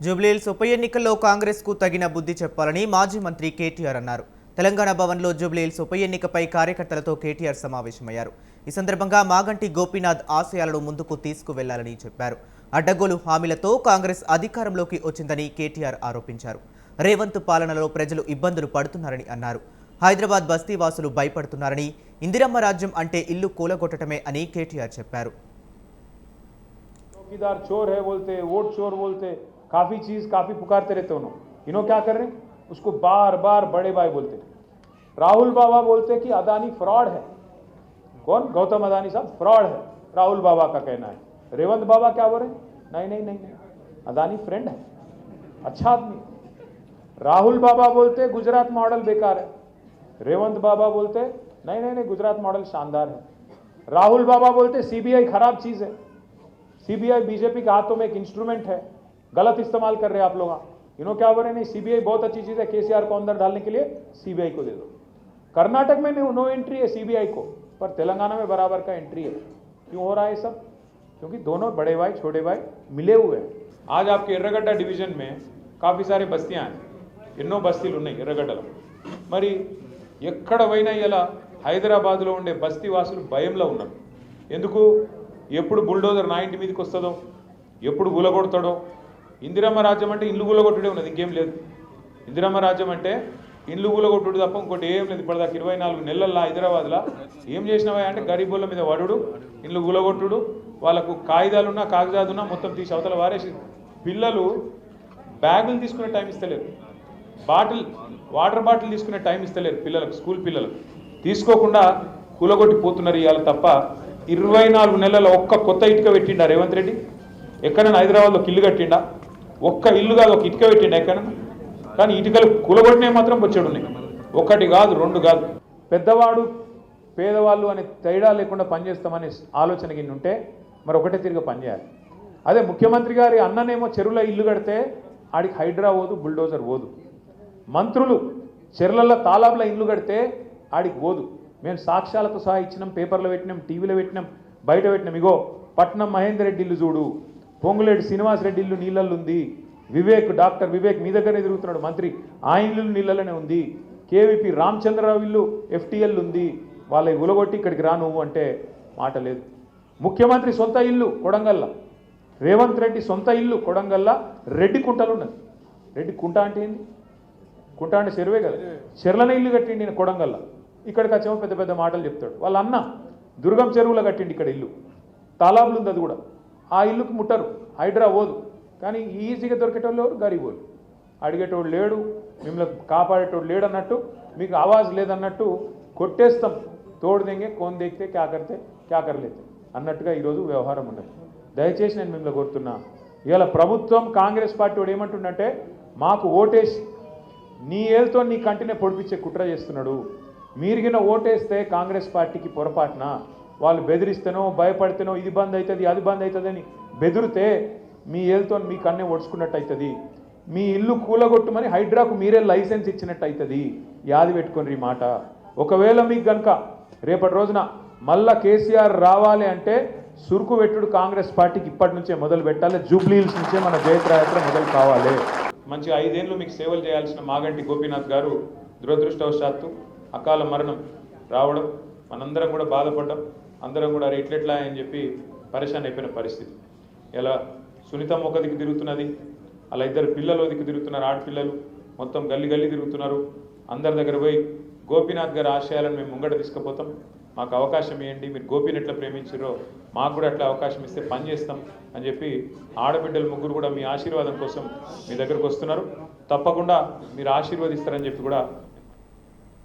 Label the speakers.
Speaker 1: జూబ్లీహిల్స్ ఉప ఎన్నికల్లో కాంగ్రెస్కు తగిన బుద్ధి చెప్పాలని మాజీ మంత్రి కేటీఆర్ అన్నారు. తెలంగాణ భవన్లో జూబ్లీహిల్స్ ఉప ఎన్నికపై కార్యకర్తలతో కేటీఆర్ సమావేశమయ్యారు. ఈ సందర్భంగా మాగంటి గోపీనాథ్ ఆశయాలను ముందుకు తీసుకువెళ్లాలని చెప్పారు. అడ్డగోలు హామీలతో కాంగ్రెస్ అధికారంలోకి వచ్చిందని కేటీఆర్ ఆరోపించారు. రేవంత్ పాలనలో ప్రజలు ఇబ్బందులు పడుతున్నారని అన్నారు. హైదరాబాద్ బస్తీవాసులు భయపడుతున్నారని, ఇందిరమ్మ రాజ్యం అంటే ఇల్లు కూలగొట్టడమే అని కేటీఆర్ చెప్పారు.
Speaker 2: चौकीदार चोर है बोलते, वोट चोर बोलते, काफी पुकारते रहते उन्होंने। इन्हों क्या कर रहे हैं, उसको बार बार बड़े भाई बोलते। राहुल बाबा बोलते कि अदानी फ्रॉड है। कौन? गौतम अदानी साहब फ्रॉड है, राहुल बाबा का कहना है। रेवंत बाबा क्या बोल रहे? नहीं, अदानी फ्रेंड है, अच्छा आदमी। राहुल बाबा बोलते गुजरात मॉडल बेकार है। रेवंत बाबा बोलते नहीं, गुजरात मॉडल शानदार है। राहुल बाबा बोलते सीबीआई खराब चीज है, सीबीआई बीजेपी के हाथों में एक इंस्ट्रूमेंट है, गलत इस्तेमाल कर रहे हैं आप लोग। इन्हों क्या बोल रहे? नहीं, सीबीआई बहुत अच्छी चीज है, केसीआर को अंदर डालने के लिए सीबीआई को दे दो। कर्नाटक में नो एंट्री है सीबीआई को, पर तेलंगाना में बराबर का एंट्री है। क्यों हो रहा है सब? क्योंकि दोनों बड़े भाई छोटे भाई मिले हुए हैं। आज आपके ఎర్రగడ్డ डिवीजन में काफी सारे बस्तियां हैं, ఎన్నో బస్తీలు ఉన్నాయి ఎర్రగడ్డలో. మరి ఎక్కడ పోయినా ఇలా హైదరాబాద్లో ఉండే బస్తీ వాసులు భయంలో ఉన్నారు. ఎందుకు? ఎప్పుడు బుల్డోజర్ నా ఇంటి మీదకి వస్తుందో, ఎప్పుడు గులగొడతాడో. ఇందిరమ్మ రాజ్యం అంటే ఇల్లు గులగొట్టుడే ఉన్నది, ఇంకేం లేదు. ఇందిరమ్మ రాజ్యం అంటే ఇల్లు గులగొట్టుడు తప్ప ఇంకోటి ఏం లేదు. ఇప్పటిదాకా 24 నెలల్లో హైదరాబాద్లో ఏం చేసినవా అంటే గరీబుల మీద వడుడు, ఇల్లు గులగొట్టుడు, వాళ్ళకు కాగితాలున్నా కాగజాదున్నా మొత్తం తీసి అవతల వారేసి. పిల్లలు బ్యాగులు తీసుకునే టైం ఇస్తలేరు, వాటర్ బాటిల్ తీసుకునే టైం ఇస్తలేరు పిల్లలకు, స్కూల్ పిల్లలకు తీసుకోకుండా కూలగొట్టి పోతున్నారు ఇవాళ తప్ప. 24 నెలల ఒక్క కొత్త ఇటుక పెట్టిండా రేవంత్ రెడ్డి? ఎక్కడైనా హైదరాబాద్లో ఇల్లు కట్టిండా? ఒక్క ఇల్లు కాదు, ఒక ఇటుక పెట్టిండా ఎక్కడన్నా? కానీ ఇటుకలు కూలగొట్టినే మాత్రం వచ్చాడు ఉన్నాయి. ఒకటి కాదు, రెండు కాదు. పెద్దవాడు పేదవాళ్ళు అనే తేడా లేకుండా పనిచేస్తామనే ఆలోచన కింద ఉంటే మరి ఒకటే తిరిగి పనిచేయాలి. అదే ముఖ్యమంత్రి గారి అన్ననేమో చెరువులో ఇల్లు కడితే ఆడికి హైడ్రా పోదు, బుల్డోజర్ పోదు. మంత్రులు చెర్లల్లో తాలాబుల ఇల్లు కడితే ఆడికి పోదు. మేము సాక్ష్యాలతో సహా ఇచ్చినాం, పేపర్లో పెట్టినాం, టీవీలో పెట్టినాం, బయట పెట్టినాం. ఇగో పట్నం మహేందర్ రెడ్డి ఇల్లు చూడు, పొంగులేటి శ్రీనివాస్ రెడ్డి ఇల్లు నీళ్ళల్లో ఉంది, డాక్టర్ వివేక్ మీ దగ్గరనే తిరుగుతున్నాడు మంత్రి, ఆ ఇల్లు నీళ్ళలోనే ఉంది. కేవీపీ రామచంద్రరావు ఇల్లు ఎఫ్టీఎల్ ఉంది. వాళ్ళ ఉలగొట్టి ఇక్కడికి రా నువ్వు అంటే మాట లేదు. ముఖ్యమంత్రి సొంత ఇల్లు కొడంగల్ల, రేవంత్ రెడ్డి సొంత ఇల్లు కొడంగల్ల రెడ్డి కుంటలు ఉన్నది. రెడ్డి కుంట అంటే ఏంది? కుంట అంటే చెరువే కదా, చెర్లనే ఇల్లు కట్టిండి నేను కొడంగల్ల. ఇక్కడికి వచ్చేమో పెద్ద పెద్ద మాటలు చెప్తాడు. వాళ్ళ అన్న దుర్గం చెరువులో కట్టిండి ఇక్కడ ఇల్లు, తాలాబులు ఉంది అది కూడా. ఆ ఇల్లుకి ముట్టరు, హైడ్రా పోదు. కానీ ఈజీగా దొరికేటోళ్ళు ఎవరు? గరీబోళ్ళు. అడిగేటోడు లేడు, మిమ్మల్ని కాపాడేటోడు లేడు అన్నట్టు, మీకు ఆవాజ్ లేదన్నట్టు కొట్టేస్తాం. తోడు దెంగే కోన్ దేకితే క్యా కర్లేతే అన్నట్టుగా ఈరోజు వ్యవహారం ఉన్నది. దయచేసి నేను మిమ్మల్ని కోరుతున్నా, ఇవాళ ప్రభుత్వం కాంగ్రెస్ పార్టీ వాడు ఏమంటుండంటే మాకు ఓటేసి నీ ఏళ్ళతో నీ కంటినే పొడిపించే కుట్ర చేస్తున్నాడు. మీరిగిన ఓటేస్తే కాంగ్రెస్ పార్టీకి పొరపాటున వాళ్ళు బెదిరిస్తేనో భయపడితేనో ఇది బంద్ అవుతుంది అది బంద్ అవుతుంది అని బెదిరితే మీ ఏళ్ళతో మీ కన్నే ఒడుచుకున్నట్టు అవుతుంది. మీ ఇల్లు కూలగొట్టుమని హైడ్రాకు మీరే లైసెన్స్ ఇచ్చినట్టు అవుతుంది. యాది పెట్టుకోండి ఈ మాట. ఒకవేళ మీకు కనుక రేపటి రోజున మళ్ళా కేసీఆర్ రావాలి అంటే సురుకు పెట్టుడు కాంగ్రెస్ పార్టీకి ఇప్పటి నుంచే మొదలు పెట్టాలి. జూబ్లీహిల్స్ నుంచే మన జయత్రయాత్ర మొదలు కావాలి. మంచి 5 ఏళ్ళు మీకు సేవలు చేయాల్సిన మాగంటి గోపీనాథ్ గారు దురదృష్టవశాత్తు అకాల మరణం రావడం, మనందరం కూడా బాధపడ్డాం. అందరం కూడా ఎట్లెట్లా అని చెప్పి పరేషాన్ అయిపోయిన పరిస్థితి. ఇలా సునీతమ్మ ఒక దిక్కు తిరుగుతున్నది, అలా 2 పిల్లలు దిక్కు తిరుగుతున్నారు, ఆడపిల్లలు మొత్తం గల్లీ తిరుగుతున్నారు. అందరి దగ్గర పోయి గోపీనాథ్ గారి ఆశయాలను మేము ముంగట తీసుకుపోతాం, మాకు అవకాశం ఇవ్వండి, మీరు గోపీని ఎట్లా ప్రేమించారో మాకు కూడా అట్లా అవకాశం ఇస్తే పని చేస్తాం అని చెప్పి ఆడబిడ్డలు ముగ్గురు కూడా మీ ఆశీర్వాదం కోసం మీ దగ్గరకు వస్తున్నారు. తప్పకుండా మీరు ఆశీర్వదిస్తారని చెప్పి కూడా